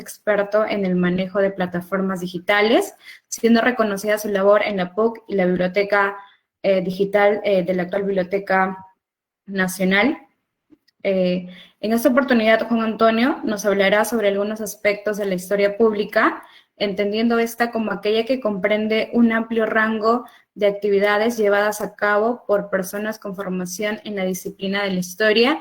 experto en el manejo de plataformas digitales, siendo reconocida su labor en la PUC y la biblioteca digital de la actual Biblioteca Nacional. En esta oportunidad, Juan Antonio nos hablará sobre algunos aspectos de la historia pública, entendiendo esta como aquella que comprende un amplio rango de actividades llevadas a cabo por personas con formación en la disciplina de la historia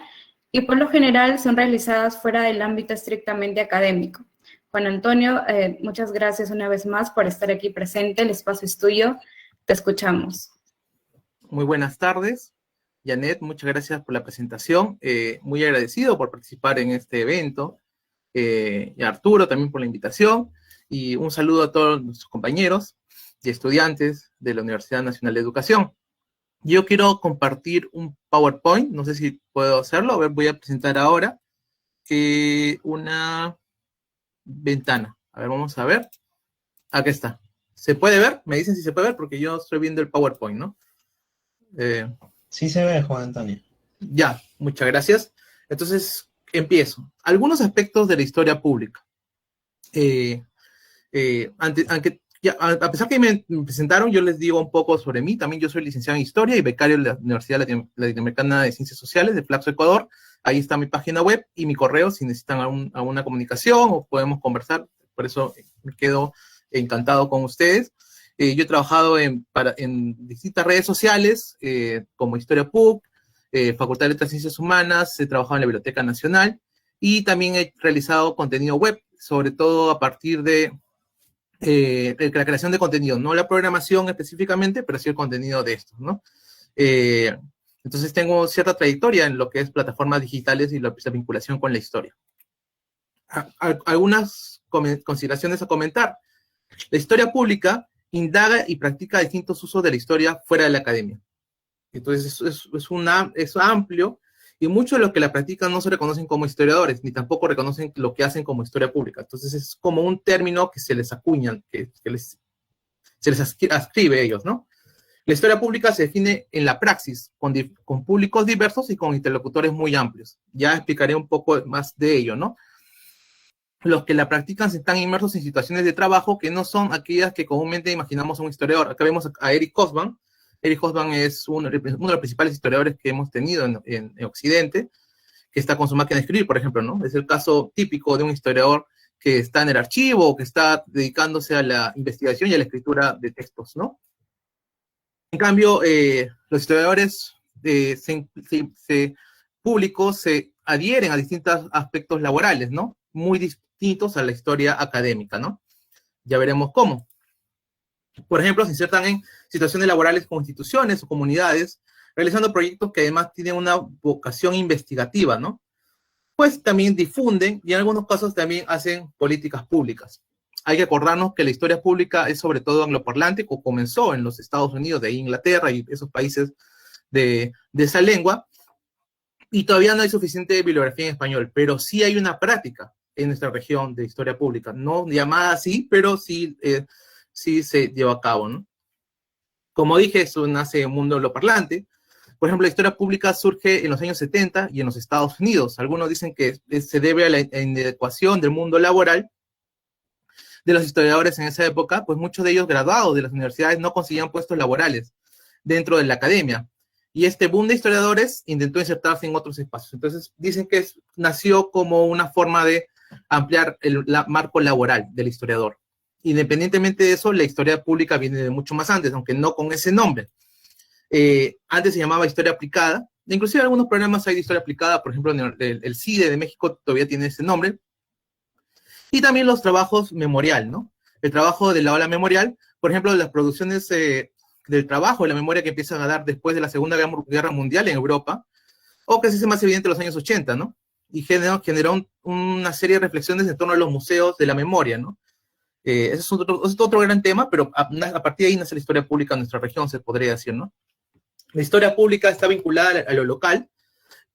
y por lo general son realizadas fuera del ámbito estrictamente académico. Juan Antonio, muchas gracias una vez más por estar aquí presente. El espacio es tuyo. Te escuchamos. Muy buenas tardes. Janet, muchas gracias por la presentación. Muy agradecido por participar en este evento. Y a Arturo también por la invitación. Y un saludo a todos nuestros compañeros y estudiantes de la Universidad Nacional de Educación. Yo quiero compartir un PowerPoint, no sé si puedo hacerlo. A ver, voy a presentar ahora una ventana. A ver, vamos a ver. Aquí está. ¿Se puede ver? Me dicen si se puede ver porque yo estoy viendo el PowerPoint, ¿no? Sí se ve, Juan Antonio. Ya, muchas gracias. Entonces, empiezo. Algunos aspectos de la historia pública. A pesar que me presentaron, yo les digo un poco sobre mí. También yo soy licenciado en Historia y becario de la Universidad Latinoamericana de Ciencias Sociales de Flaxo, Ecuador. Ahí está mi página web y mi correo si necesitan alguna comunicación o podemos conversar. Por eso me quedo encantado con ustedes. Yo he trabajado en distintas redes sociales, como Historia PUC, Facultad de Letras y Ciencias Humanas, he trabajado en la Biblioteca Nacional y también he realizado contenido web, sobre todo a partir de la creación de contenido, no la programación específicamente, pero sí el contenido de estos, ¿no? Entonces tengo cierta trayectoria en lo que es plataformas digitales y la vinculación con la historia. Algunas consideraciones a comentar. La historia pública indaga y practica distintos usos de la historia fuera de la academia. Entonces es amplio y muchos de los que la practican no se reconocen como historiadores, ni tampoco reconocen lo que hacen como historia pública. Entonces es como un término que se les acuñan, se les ascribe a ellos, ¿no? La historia pública se define en la praxis, con públicos diversos y con interlocutores muy amplios. Ya explicaré un poco más de ello, ¿no? Los que la practican se están inmersos en situaciones de trabajo que no son aquellas que comúnmente imaginamos a un historiador. Acá vemos a Eric Hobsbawm. Eric Hobsbawm es uno de los principales historiadores que hemos tenido en Occidente, que está con su máquina de escribir, por ejemplo, ¿no? Es el caso típico de un historiador que está en el archivo o que está dedicándose a la investigación y a la escritura de textos, ¿no? En cambio, los historiadores públicos se adhieren a distintos aspectos laborales, ¿no? Muy distintos a la historia académica, ¿no? Ya veremos cómo. Por ejemplo, se insertan en situaciones laborales con instituciones o comunidades, realizando proyectos que además tienen una vocación investigativa, ¿no? Pues también difunden y en algunos casos también hacen políticas públicas. Hay que acordarnos que la historia pública es sobre todo angloparlante, que comenzó en los Estados Unidos, de Inglaterra y esos países de esa lengua, y todavía no hay suficiente bibliografía en español, pero sí hay una práctica en nuestra región de historia pública, no llamada así, pero sí, sí se lleva a cabo, ¿no? Como dije, eso nace en un mundo angloparlante. Por ejemplo, la historia pública surge en los años 70 y en los Estados Unidos. Algunos dicen que se debe a la inadecuación del mundo laboral de los historiadores en esa época, pues muchos de ellos graduados de las universidades no conseguían puestos laborales dentro de la academia. Y este boom de historiadores intentó insertarse en otros espacios. Entonces, dicen que nació como una forma de ampliar el marco laboral del historiador. Independientemente de eso, la historia pública viene de mucho más antes, aunque no con ese nombre. Antes se llamaba historia aplicada. Inclusive algunos programas hay de historia aplicada, por ejemplo, el CIDE de México todavía tiene ese nombre. Y también los trabajos memorial, ¿no? El trabajo de la ola memorial, por ejemplo, las producciones del trabajo, de la memoria que empiezan a dar después de la Segunda Guerra Mundial en Europa, o que se hace más evidente en los años 80, ¿no? Y generó una serie de reflexiones en torno a los museos de la memoria, ¿no? Ese es otro gran tema, pero a partir de ahí nace la historia pública en nuestra región, se podría decir, ¿no? La historia pública está vinculada a lo local,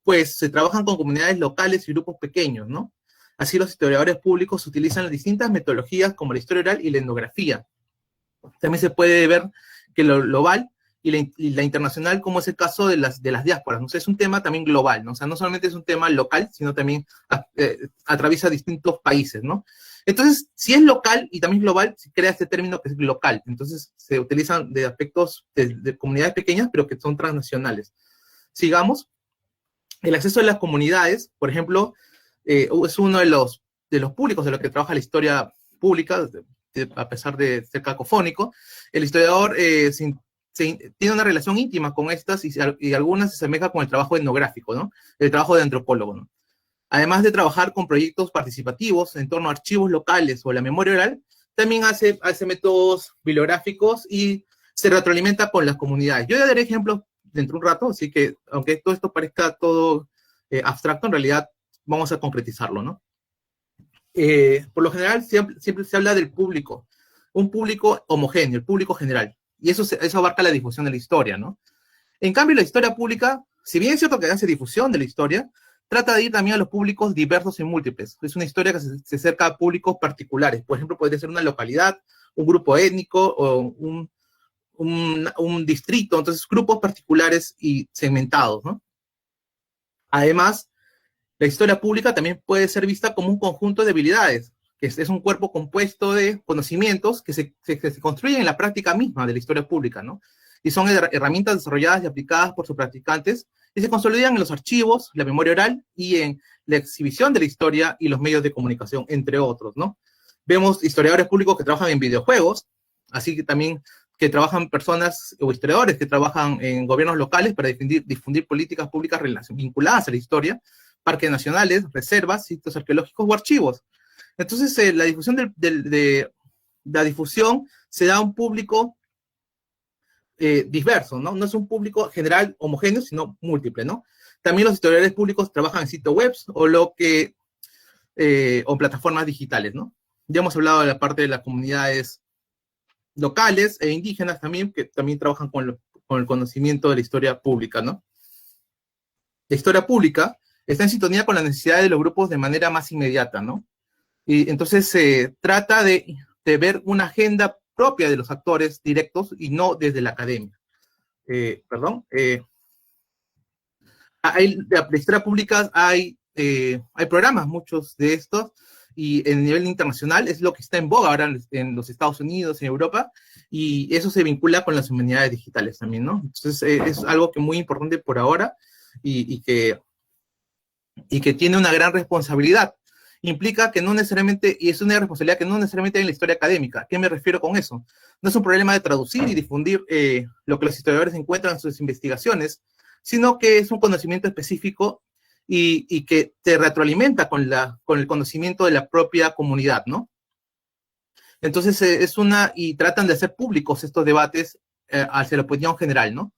pues se trabajan con comunidades locales y grupos pequeños, ¿no? Así los historiadores públicos utilizan las distintas metodologías como la historia oral y la etnografía. También se puede ver que lo global y la internacional, como es el caso de las diásporas, ¿no? O sea, es un tema también global, ¿no? O sea, no solamente es un tema local, sino también atraviesa distintos países, ¿no? Entonces, si es local y también global, se crea este término que es local. Entonces, se utilizan de aspectos de comunidades pequeñas, pero que son transnacionales. Sigamos. El acceso a las comunidades, por ejemplo, es uno de los públicos de los que trabaja la historia pública, a pesar de ser cacofónico. El historiador tiene una relación íntima con estas y algunas se asemeja con el trabajo etnográfico, ¿no? El trabajo de antropólogo, ¿no? Además de trabajar con proyectos participativos en torno a archivos locales o la memoria oral, también hace métodos bibliográficos y se retroalimenta con las comunidades. Yo ya daré ejemplos dentro de un rato, así que aunque todo esto parezca todo abstracto, en realidad vamos a concretizarlo, ¿no? Por lo general siempre se habla del público, un público homogéneo, el público general, y eso abarca la difusión de la historia, ¿no? En cambio, la historia pública, si bien es cierto que hace difusión de la historia, trata de ir también a los públicos diversos y múltiples. Es una historia que se acerca a públicos particulares. Por ejemplo, podría ser una localidad, un grupo étnico o un distrito. Entonces, grupos particulares y segmentados, ¿no? Además, la historia pública también puede ser vista como un conjunto de habilidades, que es un cuerpo compuesto de conocimientos que se construyen en la práctica misma de la historia pública, ¿no? Y son herramientas desarrolladas y aplicadas por sus practicantes y se consolidan en los archivos, la memoria oral y en la exhibición de la historia y los medios de comunicación, entre otros, ¿no? Vemos historiadores públicos que trabajan en videojuegos, así que también que trabajan personas o historiadores que trabajan en gobiernos locales para difundir políticas públicas vinculadas a la historia, parques nacionales, reservas, sitios arqueológicos o archivos. Entonces, la difusión la difusión se da a un público diverso, ¿no? No es un público general homogéneo, sino múltiple, ¿no? También los historiadores públicos trabajan en sitios web o plataformas digitales, ¿no? Ya hemos hablado de la parte de las comunidades locales e indígenas también, que también trabajan con el conocimiento de la historia pública, ¿no? La historia pública está en sintonía con las necesidades de los grupos de manera más inmediata, ¿no? Y entonces se trata de ver una agenda propia de los actores directos y no desde la academia. De historia pública hay programas, muchos de estos, y en nivel internacional es lo que está en boga ahora en los Estados Unidos, en Europa, y eso se vincula con las humanidades digitales también, ¿no? Entonces es algo que muy importante por ahora y que tiene una gran responsabilidad. Implica que no necesariamente, y es una responsabilidad que no necesariamente hay en la historia académica. ¿A qué me refiero con eso? No es un problema de traducir y difundir lo que los historiadores encuentran en sus investigaciones, sino que es un conocimiento específico y que te retroalimenta con el conocimiento de la propia comunidad, ¿no? Entonces y tratan de hacer públicos estos debates hacia la opinión general, ¿no?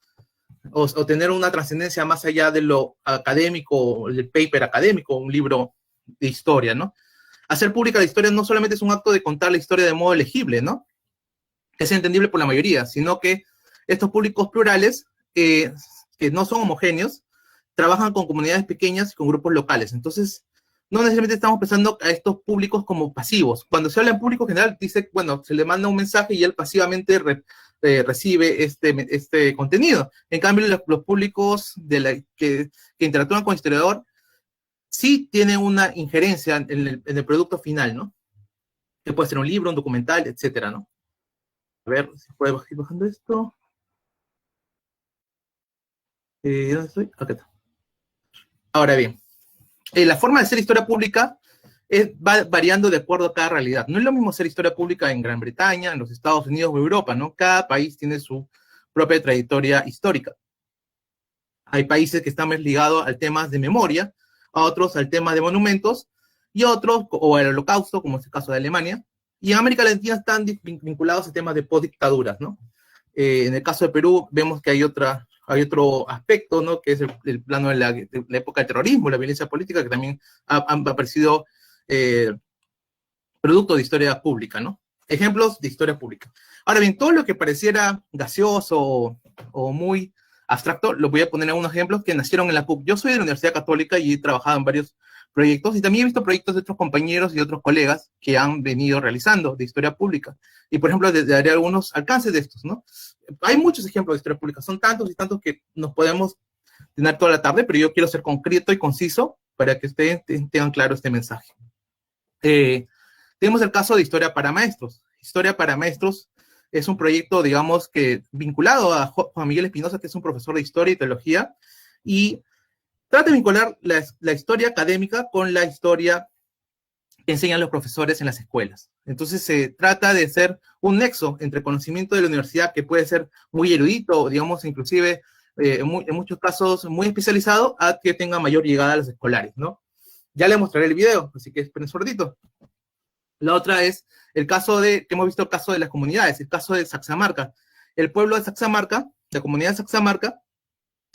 O tener una trascendencia más allá de lo académico, del paper académico, un libro de historia, ¿no? Hacer pública la historia no solamente es un acto de contar la historia de modo legible, ¿no? Que es entendible por la mayoría, sino que estos públicos plurales, que no son homogéneos, trabajan con comunidades pequeñas y con grupos locales. Entonces, no necesariamente estamos pensando a estos públicos como pasivos. Cuando se habla en público general, dice, bueno, se le manda un mensaje y él pasivamente recibe este contenido. En cambio, los públicos que interactúan con el historiador sí tienen una injerencia en el producto final, ¿no? Que puede ser un libro, un documental, etcétera, ¿no? A ver si puedo ir bajando esto. ¿Dónde estoy? Acá está. Ahora bien, la forma de hacer historia pública va variando de acuerdo a cada realidad. No es lo mismo hacer historia pública en Gran Bretaña, en los Estados Unidos o Europa, ¿no? Cada país tiene su propia trayectoria histórica. Hay países que están más ligados al tema de memoria, a otros al tema de monumentos, y otros, o al holocausto, como es el caso de Alemania, y en América Latina están vinculados a temas de postdictaduras, ¿no? En el caso de Perú vemos que hay otro aspecto, ¿no? Que es el plano de la época del terrorismo, la violencia política, que también han aparecido producto de historia pública, ¿no? Ejemplos de historia pública. Ahora bien, todo lo que pareciera gaseoso o muy abstracto, lo voy a poner en unos ejemplos que nacieron en la PUC. Yo soy de la Universidad Católica y he trabajado en varios proyectos y también he visto proyectos de otros compañeros y otros colegas que han venido realizando de historia pública. Y, por ejemplo, daré algunos alcances de estos, ¿no? Hay muchos ejemplos de historia pública, son tantos y tantos que nos podemos tener toda la tarde, pero yo quiero ser concreto y conciso para que ustedes tengan claro este mensaje. Tenemos el caso de Historia para Maestros. Historia para Maestros es un proyecto, digamos, que vinculado a Juan Miguel Espinosa, que es un profesor de Historia y Teología, y trata de vincular la historia académica con la historia que enseñan los profesores en las escuelas. Entonces se trata de hacer un nexo entre conocimiento de la universidad, que puede ser muy erudito, digamos, inclusive en muchos casos muy especializado, a que tenga mayor llegada a los escolares, ¿no? Ya les mostraré el video, así que esperen un ratito. La otra es el caso que hemos visto el caso de las comunidades, el caso de Saxamarca. El pueblo de Saxamarca, la comunidad de Saxamarca,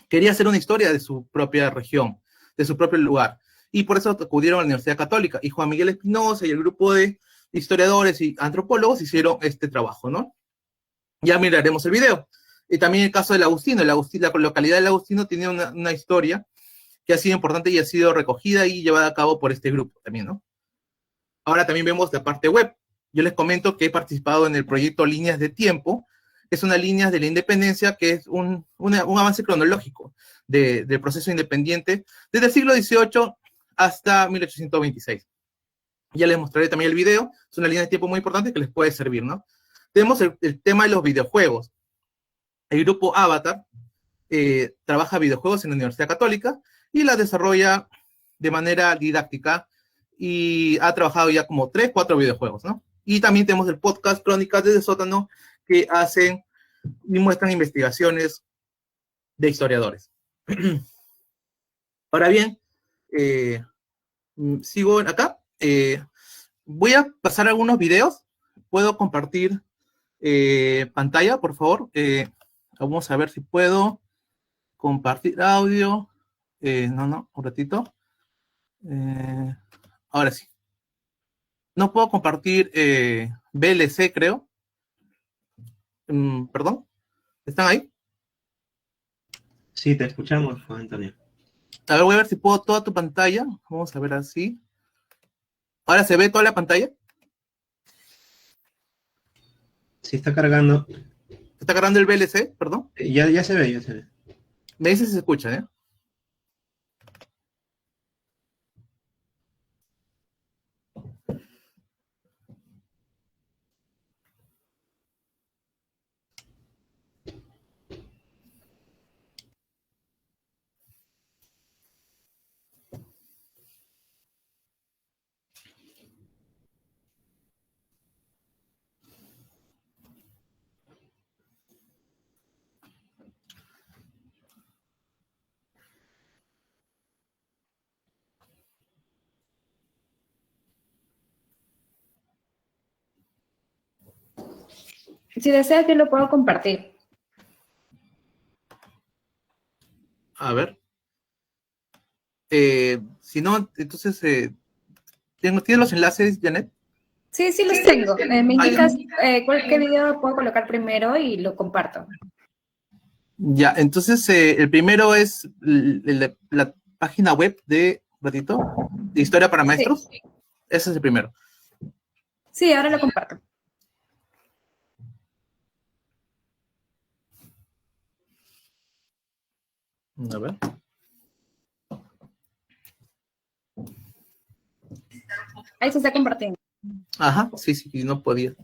quería hacer una historia de su propia región, de su propio lugar. Y por eso acudieron a la Universidad Católica. Y Juan Miguel Espinosa y el grupo de historiadores y antropólogos hicieron este trabajo, ¿no? Ya miraremos el video. Y también el caso del Agustino. La localidad del Agustino tiene una historia que ha sido importante y ha sido recogida y llevada a cabo por este grupo también, ¿no? Ahora también vemos la parte web. Yo les comento que he participado en el proyecto Líneas de Tiempo, que es una línea de la independencia, que es un avance cronológico del proceso independiente desde el siglo XVIII hasta 1826. Ya les mostraré también el video. Es una línea de tiempo muy importante que les puede servir, ¿no? Tenemos el tema de los videojuegos. El grupo Avatar trabaja videojuegos en la Universidad Católica y la desarrolla de manera didáctica y ha trabajado ya como 3, 4 videojuegos, ¿no? Y también tenemos el podcast Crónicas desde Sótano, que hacen y muestran investigaciones de historiadores. Ahora bien, sigo acá. Voy a pasar algunos videos. ¿Puedo compartir pantalla, por favor? Vamos a ver si puedo compartir audio. No, un ratito. Ahora sí. No puedo compartir VLC, creo. Perdón. ¿Están ahí? Sí, te escuchamos, Juan Antonio. A ver, voy a ver si puedo toda tu pantalla. Vamos a ver así. ¿Ahora se ve toda la pantalla? Sí, está cargando. ¿Está cargando el VLC? Perdón. Ya se ve, ya se ve. Me dice si se escucha, ¿eh? Si deseas, yo lo puedo compartir. A ver. Si no, entonces, ¿tienes los enlaces, Janet? Sí, sí los tengo. Me indicas qué video puedo colocar primero y lo comparto. Ya, entonces el primero es la página web de Historia para Maestros. Sí. Ese es el primero. Sí, ahora lo comparto. A ver. Ahí se está compartiendo. Ajá, sí, no podía.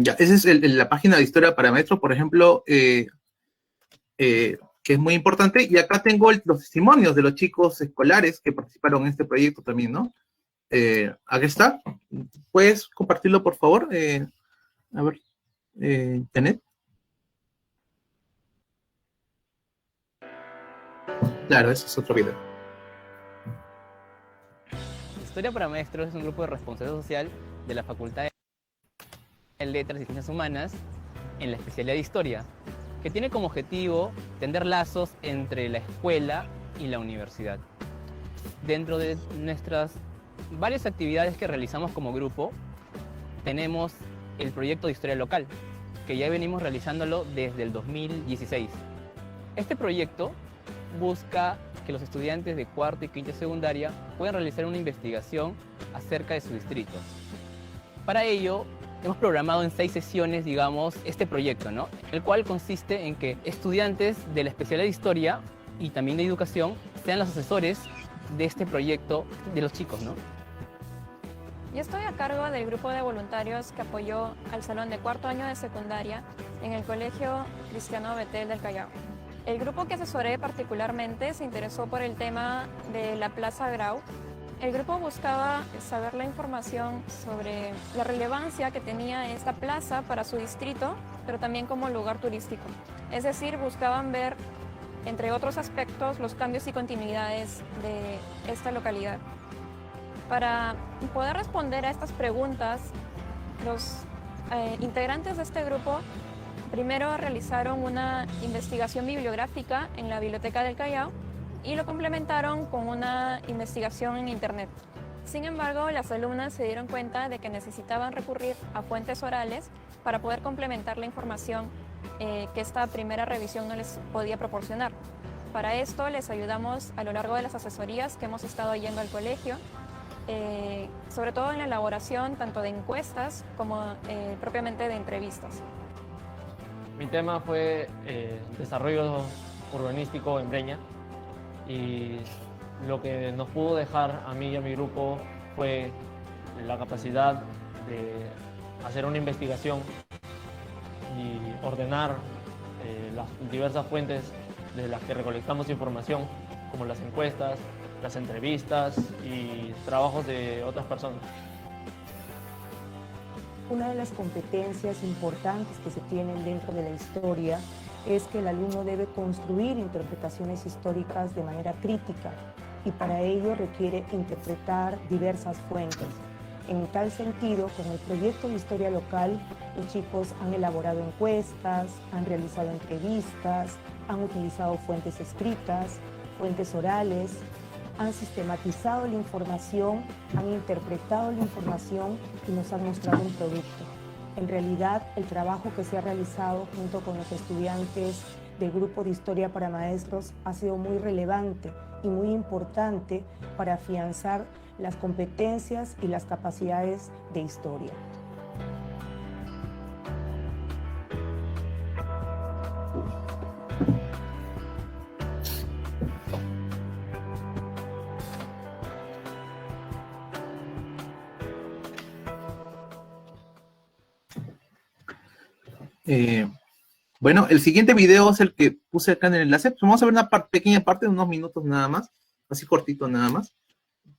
Ya, esa es la página de Historia para Maestros, por ejemplo, que es muy importante. Y acá tengo los testimonios de los chicos escolares que participaron en este proyecto también, ¿no? Aquí está. ¿Puedes compartirlo, por favor? A ver, Janet. Claro, ese es otro video. Historia para Maestros es un grupo de responsabilidad social de la Facultad de Letras y Ciencias Humanas en la especialidad de Historia, que tiene como objetivo tender lazos entre la escuela y la universidad. Dentro de nuestras varias actividades que realizamos como grupo, tenemos el proyecto de Historia Local, que ya venimos realizándolo desde el 2016. Este proyecto busca que los estudiantes de cuarto y quinta secundaria puedan realizar una investigación acerca de su distrito. Para ello, hemos programado en 6 sesiones, digamos, este proyecto, ¿no? El cual consiste en que estudiantes de la especialidad de Historia y también de Educación sean los asesores de este proyecto de los chicos, ¿no? Yo estoy a cargo del grupo de voluntarios que apoyó al salón de cuarto año de secundaria en el Colegio Cristiano Betel del Callao. El grupo que asesoré particularmente se interesó por el tema de la Plaza Grau. El grupo buscaba saber la información sobre la relevancia que tenía esta plaza para su distrito, pero también como lugar turístico. Es decir, buscaban ver, entre otros aspectos, los cambios y continuidades de esta localidad. Para poder responder a estas preguntas, los integrantes de este grupo primero realizaron una investigación bibliográfica en la Biblioteca del Callao y lo complementaron con una investigación en Internet. Sin embargo, las alumnas se dieron cuenta de que necesitaban recurrir a fuentes orales para poder complementar la información que esta primera revisión no les podía proporcionar. Para esto les ayudamos a lo largo de las asesorías que hemos estado yendo al colegio, sobre todo en la elaboración tanto de encuestas como propiamente de entrevistas. Mi tema fue desarrollo urbanístico en Breña, y lo que nos pudo dejar a mí y a mi grupo fue la capacidad de hacer una investigación y ordenar las diversas fuentes de las que recolectamos información, como las encuestas, las entrevistas y trabajos de otras personas. Una de las competencias importantes que se tienen dentro de la historia es que el alumno debe construir interpretaciones históricas de manera crítica y para ello requiere interpretar diversas fuentes. En tal sentido, con el proyecto de Historia Local, los chicos han elaborado encuestas, han realizado entrevistas, han utilizado fuentes escritas, fuentes orales, han sistematizado la información, han interpretado la información y nos han mostrado un producto. En realidad, el trabajo que se ha realizado junto con los estudiantes del Grupo de Historia para Maestros ha sido muy relevante y muy importante para afianzar las competencias y las capacidades de historia. Bueno, el siguiente video es el que puse acá en el enlace. Vamos a ver una pequeña parte de unos minutos nada más, así cortito nada más.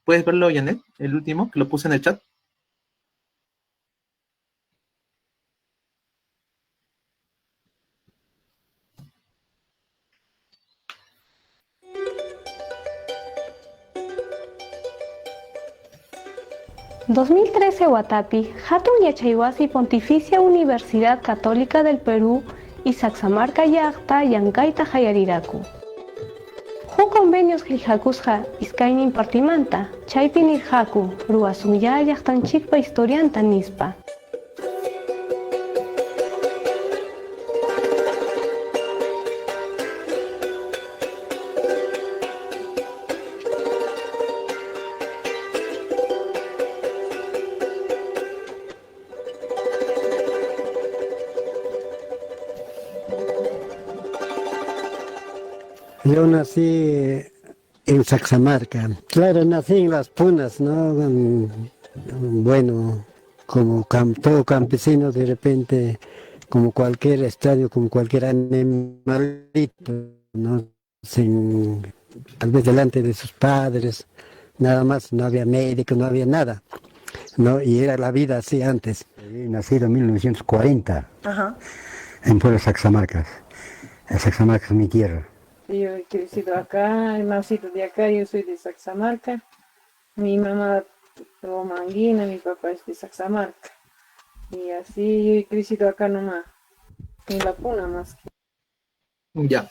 ¿Puedes verlo, Janet? El último, que lo puse en el chat. ...2013 Huatapi, Hatun Yachaywasi Pontificia Universidad Católica del Perú y Saxamarca Yachta Yankaita Hayariraku. Ju convenios Hiljakusja Iskainin Partimanta, Chaypin Irjaku, Ruasunya Yachtanchikpa Historianta Nispa. Yo nací en Saxamarca. Claro, nací en Las Punas, ¿no? Bueno, como todo campesino, de repente, como cualquier estadio, como cualquier animalito, ¿no? Tal vez delante de sus padres, nada más, no había médico, no había nada, ¿no? Y era la vida así antes. Nacido en 1940, Ajá. en Pueblo Saxamarca. Saxamarca es mi tierra. Yo he crecido acá, he nacido de acá, yo soy de Saxamarca. Mi mamá tuvo Manguina, mi papá es de Saxamarca. Y así yo he crecido acá nomás, en la Puna más que. Ya.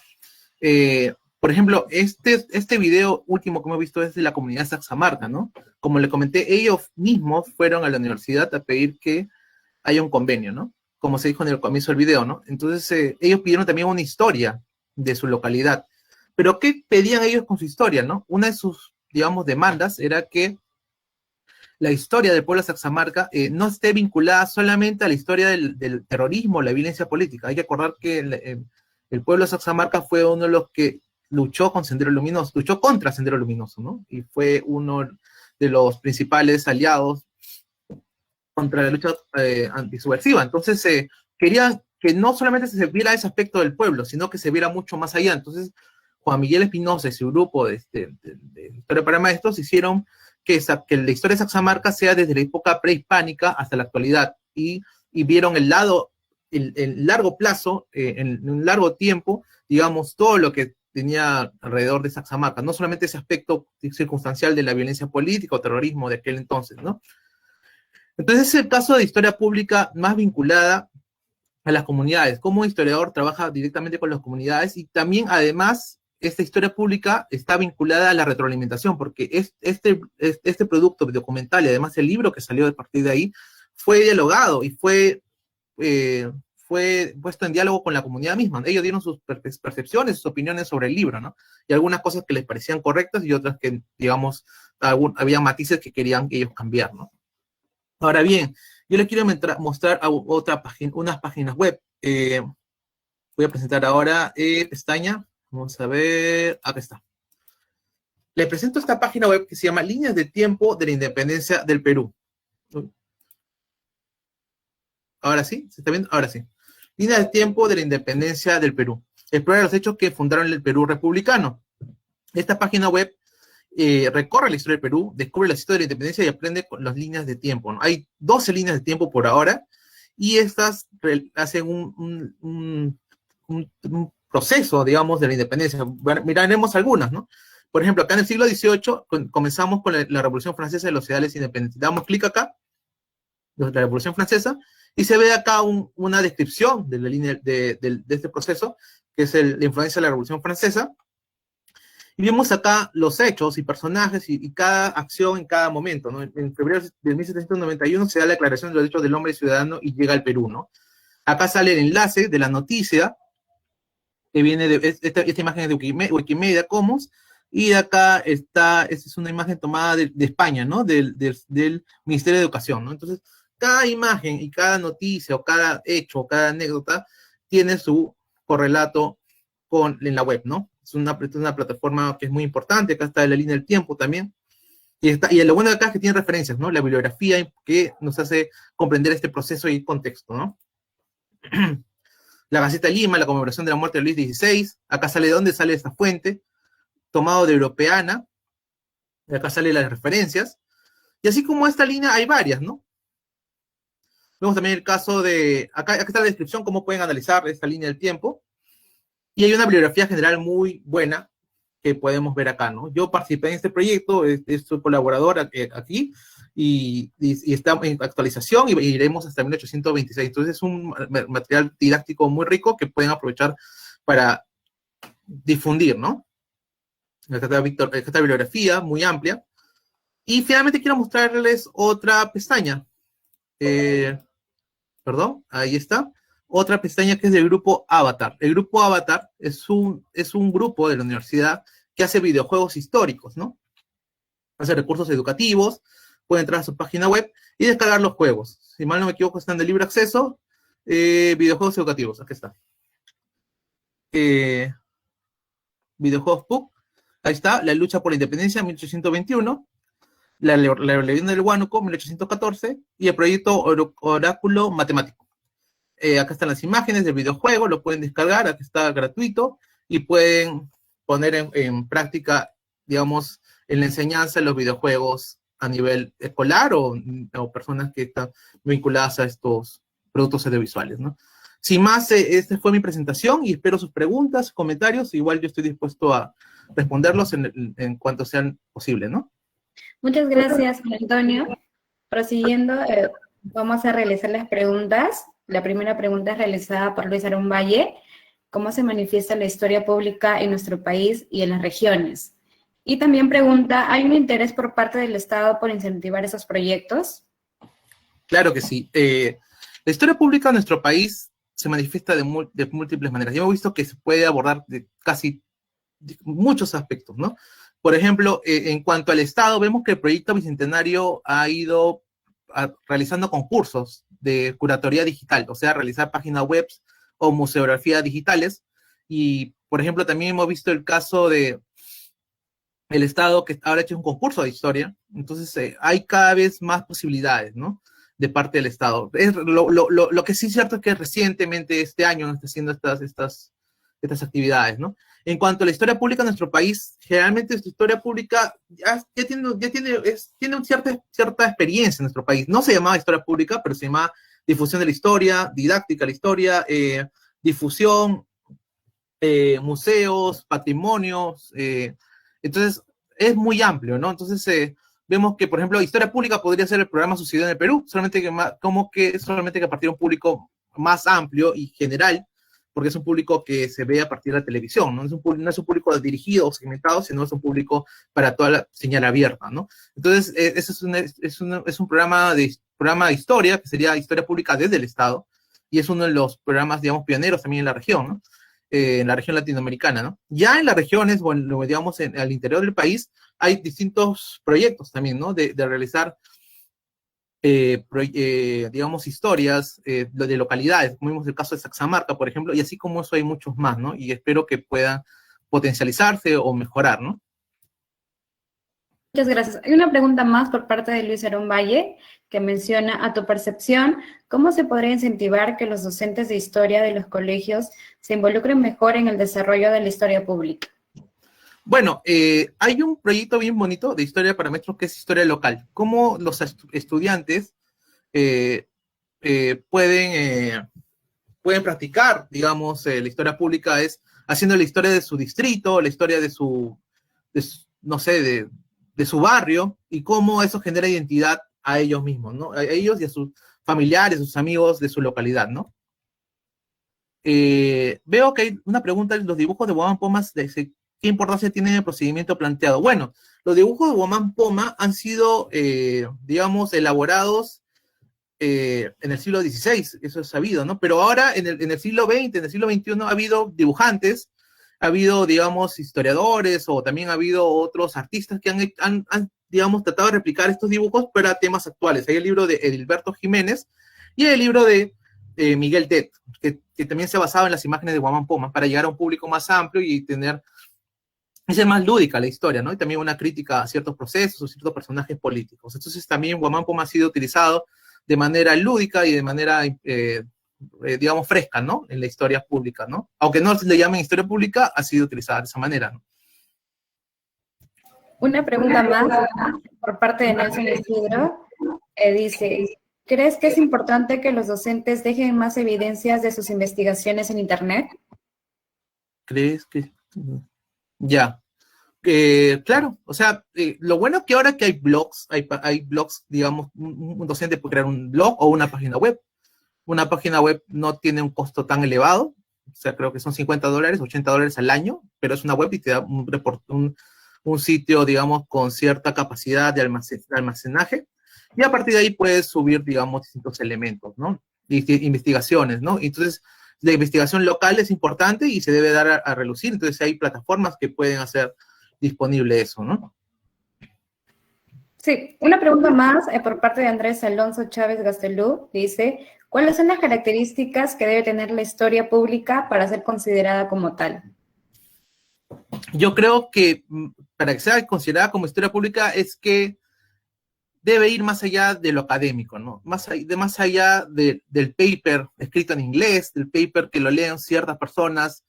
Por ejemplo, este video último que hemos visto es de la comunidad Saxamarca, ¿no? Como le comenté, ellos mismos fueron a la universidad a pedir que haya un convenio, ¿no? Como se dijo en el comienzo del video, ¿no? Entonces, ellos pidieron también una historia de su localidad. Pero, ¿qué pedían ellos con su historia, no? Una de sus, digamos, demandas era que la historia del pueblo de Saxamarca no esté vinculada solamente a la historia del terrorismo, la violencia política. Hay que acordar que el pueblo de Saxamarca fue uno de los que luchó con Sendero Luminoso, luchó contra Sendero Luminoso, ¿no? Y fue uno de los principales aliados contra la lucha antisubversiva. Entonces, querían que no solamente se viera ese aspecto del pueblo, sino que se viera mucho más allá. Entonces, Juan Miguel Espinosa y su grupo de Historia para Maestros hicieron que la historia de Saxamarca sea desde la época prehispánica hasta la actualidad, y vieron el largo plazo, en un largo tiempo, digamos, todo lo que tenía alrededor de Saxamarca, no solamente ese aspecto circunstancial de la violencia política o terrorismo de aquel entonces, ¿no? Entonces es el caso de historia pública más vinculada a las comunidades. Como historiador trabaja directamente con las comunidades, y también, además, esta historia pública está vinculada a la retroalimentación, porque este producto documental, y además el libro que salió a partir de ahí, fue dialogado y fue puesto en diálogo con la comunidad misma. Ellos dieron sus percepciones, sus opiniones sobre el libro, ¿no? Y algunas cosas que les parecían correctas y otras que, digamos, había matices que querían que ellos cambiar, ¿no? Ahora bien, yo les quiero mostrar unas páginas web. Voy a presentar ahora pestaña. Vamos a ver, acá está. Les presento esta página web que se llama Líneas de Tiempo de la Independencia del Perú. Ahora sí, ¿se está viendo? Ahora sí. Líneas de Tiempo de la Independencia del Perú. Explora los hechos que fundaron el Perú republicano. Esta página web recorre la historia del Perú, descubre la historia de la independencia y aprende con las líneas de tiempo, ¿no? Hay 12 líneas de tiempo por ahora, y estas hacen un proceso, digamos, de la independencia. Miraremos algunas, ¿no? Por ejemplo, acá en el siglo XVIII comenzamos con la Revolución Francesa de los ideales independientes. Damos clic acá, la Revolución Francesa, y se ve acá una descripción de la línea de este proceso, que es la influencia de la Revolución Francesa. Y vemos acá los hechos y personajes y cada acción en cada momento, ¿no? En febrero de 1791 se da la Declaración de los Derechos del Hombre y Ciudadano y llega al Perú, ¿no? Acá sale el enlace de la noticia, que viene de esta imagen es de Wikimedia Commons, y acá esta es una imagen tomada de España, ¿no? Del Ministerio de Educación, ¿no? Entonces, cada imagen y cada noticia o cada hecho o cada anécdota tiene su correlato en la web, ¿no? Es una plataforma que es muy importante. Acá está la línea del tiempo también. Y lo bueno de acá es que tiene referencias, ¿no? La bibliografía que nos hace comprender este proceso y contexto, ¿no? La Gaceta de Lima, la conmemoración de la muerte de Luis XVI. Acá sale de dónde sale esta fuente. Tomado de Europeana. Y acá salen las referencias. Y así como esta línea hay varias, ¿no? Vemos también el caso de... Acá está la descripción, cómo pueden analizar esta línea del tiempo. Y hay una bibliografía general muy buena que podemos ver acá, ¿no? Yo participé en este proyecto, soy colaborador aquí, y está en actualización, y iremos hasta 1826. Entonces es un material didáctico muy rico que pueden aprovechar para difundir, ¿no? Esta bibliografía muy amplia. Y finalmente quiero mostrarles otra pestaña. Perdón, ahí está. Otra pestaña que es del grupo Avatar. El grupo Avatar es un grupo de la universidad que hace videojuegos históricos, ¿no? Hace recursos educativos, puede entrar a su página web y descargar los juegos. Si mal no me equivoco, están de libre acceso. Videojuegos educativos, aquí está. Videojuegos PUC, ahí está, La lucha por la independencia, 1821. La rebelión del Huánuco, 1814. Y el proyecto Oráculo Matemático. Acá están las imágenes del videojuego, lo pueden descargar, aquí está gratuito, y pueden poner en práctica, digamos, en la enseñanza de los videojuegos a nivel escolar o personas que están vinculadas a estos productos audiovisuales, ¿no? Sin más, esta fue mi presentación y espero sus preguntas, comentarios. Igual yo estoy dispuesto a responderlos en cuanto sean posibles, ¿no? Muchas gracias, Juan Antonio. Prosiguiendo, vamos a realizar las preguntas. La primera pregunta es realizada por Luis Aarón Valle. ¿Cómo se manifiesta la historia pública en nuestro país y en las regiones? Y también pregunta, ¿hay un interés por parte del Estado por incentivar esos proyectos? Claro que sí. La historia pública en nuestro país se manifiesta de múltiples maneras. Yo he visto que se puede abordar de muchos aspectos, ¿no? Por ejemplo, en cuanto al Estado, vemos que el proyecto Bicentenario ha ido realizando concursos de curatoría digital, o sea, realizar páginas web o museografía digitales. Y, por ejemplo, también hemos visto el caso de el Estado que ahora ha hecho un concurso de historia. Entonces, hay cada vez más posibilidades, ¿no? De parte del Estado. Lo que sí es cierto es que recientemente, este año, no está haciendo estas actividades, ¿no? En cuanto a la historia pública en nuestro país, generalmente esta historia pública tiene cierta experiencia en nuestro país. No se llamaba historia pública, pero se llamaba difusión de la historia, didáctica de la historia, difusión, museos, patrimonios. Entonces, es muy amplio, ¿no? Entonces, vemos que, por ejemplo, historia pública podría ser el programa Sucedió en el Perú, solamente que a partir de un público más amplio y general, porque es un público que se ve a partir de la televisión, ¿no? No es un público dirigido o segmentado, sino es un público para toda la señal abierta, ¿no? Entonces, eso es un programa de historia, que sería historia pública desde el Estado, y es uno de los programas, digamos, pioneros también en la región, ¿no? En la región latinoamericana, ¿no? Ya en las regiones, bueno, digamos, al interior del país, hay distintos proyectos también, ¿no? De realizar digamos, historias de localidades, como vimos el caso de Saxamarca, por ejemplo, y así como eso hay muchos más, ¿no? Y espero que puedan potencializarse o mejorar, ¿no? Muchas gracias. Hay una pregunta más por parte de Luis Aarón Valle, que menciona, a tu percepción, ¿cómo se podría incentivar que los docentes de historia de los colegios se involucren mejor en el desarrollo de la historia pública? Bueno, hay un proyecto bien bonito de historia para maestros que es historia local. Cómo los estudiantes pueden practicar, digamos, la historia pública es haciendo la historia de su distrito, la historia de su barrio, y cómo eso genera identidad a ellos mismos, ¿no? A ellos y a sus familiares, a sus amigos de su localidad, ¿no? Veo que hay una pregunta en los dibujos de Guamán Pomas de ¿qué importancia tiene el procedimiento planteado? Bueno, los dibujos de Guamán Poma han sido, digamos, elaborados en el siglo XVI, eso es sabido, ¿no? Pero ahora, en el siglo XX, en el siglo XXI, ha habido dibujantes, ha habido, digamos, historiadores, o también ha habido otros artistas que han digamos, tratado de replicar estos dibujos para temas actuales. Hay el libro de Edilberto Jiménez y el libro de Miguel Tet, que también se ha basado en las imágenes de Guamán Poma para llegar a un público más amplio y ser más lúdica la historia, ¿no? Y también una crítica a ciertos procesos o ciertos personajes políticos. Entonces también Guamán Poma ha sido utilizado de manera lúdica y de manera, digamos, fresca, ¿no? En la historia pública, ¿no? Aunque no le llamen historia pública, ha sido utilizada de esa manera, ¿no? Una pregunta más por parte de Nelson Isidro. Dice, ¿crees que es importante que los docentes dejen más evidencias de sus investigaciones en Internet? ¿Crees que...? Ya. Claro, o sea, lo bueno es que ahora que hay blogs, digamos, un docente puede crear un blog o una página web. Una página web no tiene un costo tan elevado, o sea, creo que son $50, $80 al año, pero es una web y te da un sitio, digamos, con cierta capacidad de almacenaje, y a partir de ahí puedes subir, digamos, distintos elementos, ¿no? Investigaciones, ¿no? Entonces, la investigación local es importante y se debe dar a relucir, entonces hay plataformas que pueden hacer disponible eso, ¿no? Sí, una pregunta más por parte de Andrés Alonso Chávez Gastelú. Dice, ¿cuáles son las características que debe tener la historia pública para ser considerada como tal? Yo creo que para que sea considerada como historia pública es que debe ir más allá de lo académico, ¿no? Más allá del paper escrito en inglés, del paper que lo leen ciertas personas,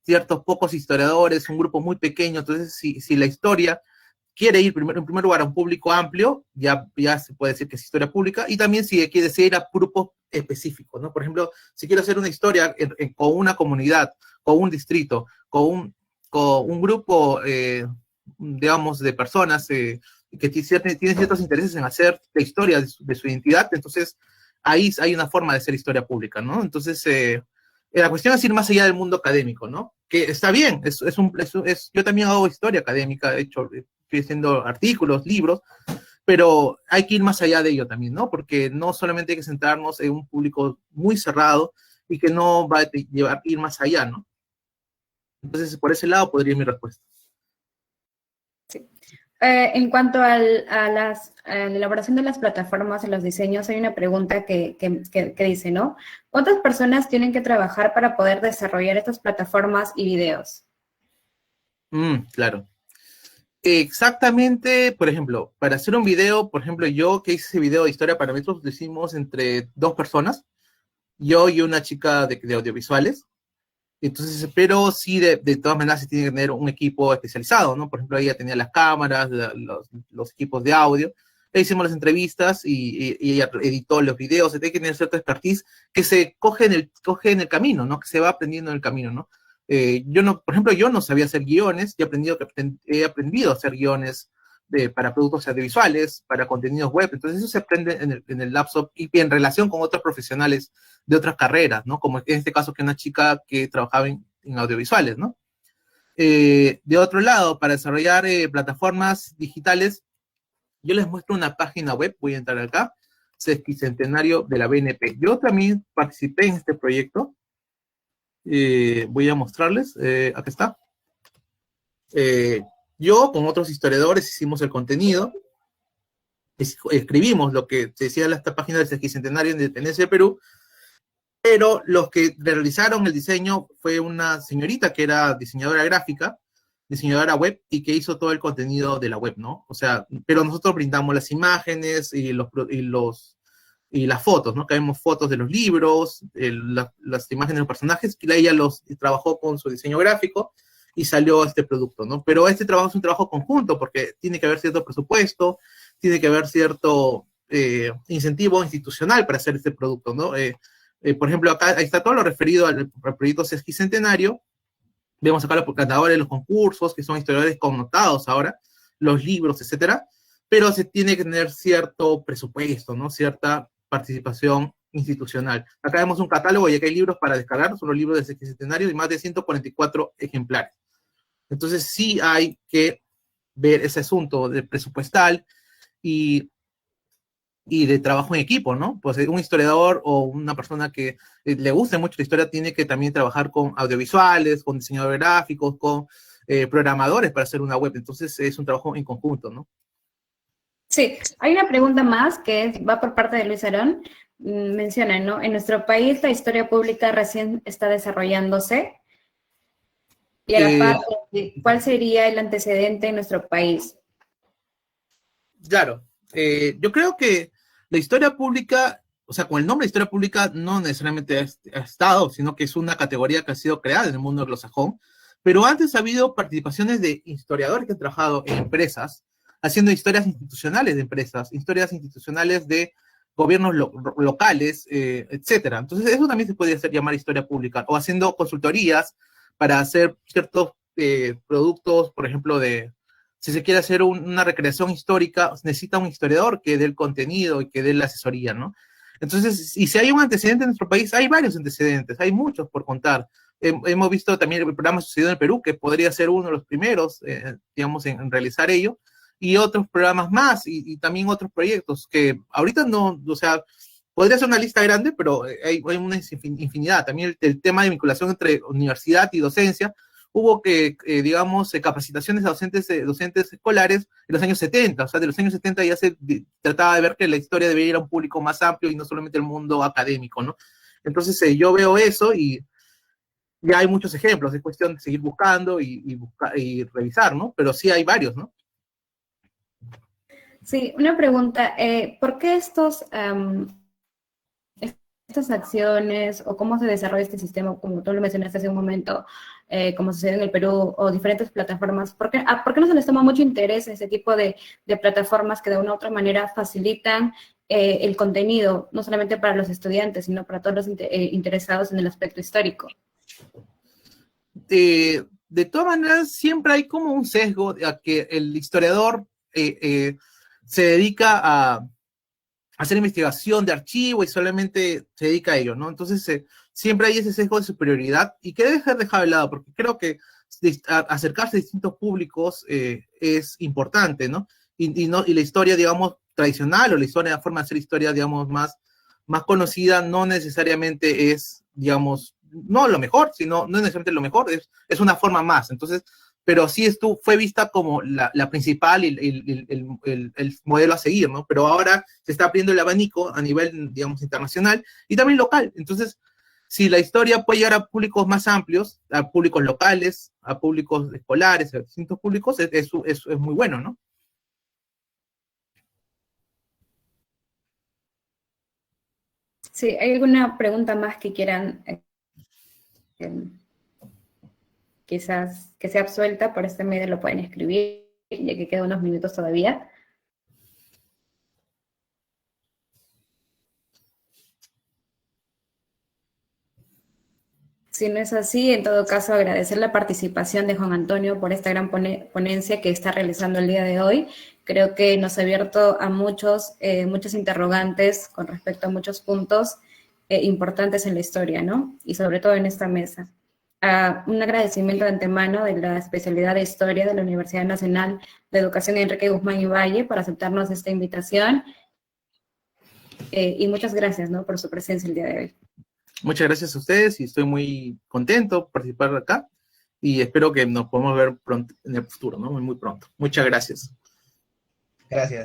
ciertos pocos historiadores, un grupo muy pequeño. Entonces, si la historia quiere ir en primer lugar a un público amplio, ya se puede decir que es historia pública, y también si quiere ir a grupos específicos, ¿no? Por ejemplo, si quiero hacer una historia con una comunidad, con un distrito, con un grupo, digamos, de personas que tienen ciertos intereses en hacer la historia de su identidad, entonces ahí hay una forma de hacer historia pública, ¿no? Entonces, la cuestión es ir más allá del mundo académico, ¿no? Que está bien, yo también hago historia académica, estoy haciendo artículos, libros, pero hay que ir más allá de ello también, ¿no? Porque no solamente hay que centrarnos en un público muy cerrado y que no va a ir más allá, ¿no? Entonces, por ese lado podría ir mi respuesta. Sí. En cuanto a la elaboración de las plataformas y los diseños, hay una pregunta que dice, ¿no? ¿Cuántas personas tienen que trabajar para poder desarrollar estas plataformas y videos? Claro. Exactamente, por ejemplo, para hacer un video, por ejemplo, yo que hice ese video de historia para nosotros lo hicimos entre 2 personas, yo y una chica de audiovisuales. Entonces, pero sí, de todas maneras se tiene que tener un equipo especializado, ¿no? Por ejemplo, ella tenía las cámaras, los equipos de audio, le hicimos las entrevistas y ella editó los videos, se tiene que tener cierta expertise que se coge en el camino, ¿no? Que se va aprendiendo en el camino, ¿no? Por ejemplo, yo no sabía hacer guiones, he aprendido a hacer guiones para productos audiovisuales, para contenidos web, entonces eso se aprende en el laptop y en relación con otros profesionales de otras carreras, ¿no? Como en este caso que una chica que trabajaba en audiovisuales, ¿no? De otro lado, para desarrollar plataformas digitales, yo les muestro una página web, voy a entrar acá, Sesquicentenario de la BNP. Yo también participé en este proyecto, voy a mostrarles, acá está. Yo con otros historiadores hicimos el contenido, escribimos lo que se decía en esta página del Sesquicentenario de Independencia de Perú, pero los que realizaron el diseño fue una señorita que era diseñadora gráfica, diseñadora web, y que hizo todo el contenido de la web, ¿no? O sea, pero nosotros brindamos las imágenes y las fotos, ¿no? Que vemos fotos de los libros, las imágenes de los personajes, que ella los trabajó con su diseño gráfico, y salió este producto, ¿no? Pero este trabajo es un trabajo conjunto, porque tiene que haber cierto presupuesto, tiene que haber cierto incentivo institucional para hacer este producto, ¿no? Por ejemplo, acá ahí está todo lo referido al proyecto Sesquicentenario. Vemos acá los ganadores de los concursos, que son historiadores connotados ahora, los libros, etcétera, pero se tiene que tener cierto presupuesto, ¿no? Cierta participación institucional. Acá vemos un catálogo y acá hay libros para descargar, son los libros del Sesquicentenario y más de 144 ejemplares. Entonces sí hay que ver ese asunto de presupuestal y de trabajo en equipo, ¿no? Pues un historiador o una persona que le guste mucho la historia tiene que también trabajar con audiovisuales, con diseñadores gráficos, con programadores para hacer una web. Entonces es un trabajo en conjunto, ¿no? Sí, hay una pregunta más que va por parte de Luis Arón. Menciona, ¿no? En nuestro país la historia pública recién está desarrollándose. Y a la par, ¿cuál sería el antecedente en nuestro país? Claro, yo creo que la historia pública, o sea, con el nombre de historia pública no necesariamente ha estado, sino que es una categoría que ha sido creada en el mundo anglosajón, pero antes ha habido participaciones de historiadores que han trabajado en empresas, haciendo historias institucionales de empresas, historias institucionales de gobiernos locales, etcétera. Entonces eso también se puede hacer llamar historia pública, o haciendo consultorías para hacer ciertos productos, por ejemplo, si se quiere hacer una recreación histórica, necesita un historiador que dé el contenido y que dé la asesoría, ¿no? Entonces, y si hay un antecedente en nuestro país, hay varios antecedentes, hay muchos por contar. Hemos visto también el programa sucedido en el Perú, que podría ser uno de los primeros, digamos, en realizar ello, y otros programas más, y también otros proyectos que ahorita no, o sea, podría ser una lista grande, pero hay una infinidad. También el tema de vinculación entre universidad y docencia, hubo digamos, capacitaciones a docentes escolares en los años 70, o sea, de los años 70 ya se trataba de ver que la historia debía ir a un público más amplio y no solamente el mundo académico, ¿no? Entonces yo veo eso y ya hay muchos ejemplos, es cuestión de seguir buscando y revisar, ¿no? Pero sí hay varios, ¿no? Sí, una pregunta, ¿por qué estas acciones o cómo se desarrolla este sistema, como tú lo mencionaste hace un momento, como sucede en el Perú, o diferentes plataformas? ¿Por qué no se les toma mucho interés en ese tipo de plataformas que de una u otra manera facilitan el contenido, no solamente para los estudiantes, sino para todos los interesados en el aspecto histórico? De todas maneras, siempre hay como un sesgo a que el historiador se dedica a hacer investigación de archivo y solamente se dedica a ello, ¿no? Entonces, siempre hay ese sesgo de superioridad y que debe ser dejado de lado, porque creo que acercarse a distintos públicos es importante, ¿no? Y la historia, digamos, tradicional, o la forma de hacer historia, digamos, más conocida, no necesariamente es, digamos, no lo mejor, sino no es necesariamente lo mejor, es una forma más. Entonces, pero sí fue vista como la principal y el modelo a seguir, ¿no? Pero ahora se está abriendo el abanico a nivel, digamos, internacional y también local. Entonces, si la historia puede llegar a públicos más amplios, a públicos locales, a públicos escolares, a distintos públicos, es muy bueno, ¿no? Sí, ¿hay alguna pregunta más que quieran quizás que sea absuelta por este medio? Lo pueden escribir, ya que quedan unos minutos todavía. Si no es así, en todo caso, agradecer la participación de Juan Antonio por esta gran ponencia que está realizando el día de hoy. Creo que nos ha abierto a muchas interrogantes con respecto a muchos puntos importantes en la historia, ¿no? Y sobre todo en esta mesa. Un agradecimiento de antemano de la especialidad de Historia de la Universidad Nacional de Educación Enrique Guzmán y Valle por aceptarnos esta invitación. Y muchas gracias, ¿no?, por su presencia el día de hoy. Muchas gracias a ustedes y estoy muy contento de participar acá y espero que nos podamos ver pronto en el futuro, ¿no? Muy, muy pronto. Muchas gracias. Gracias.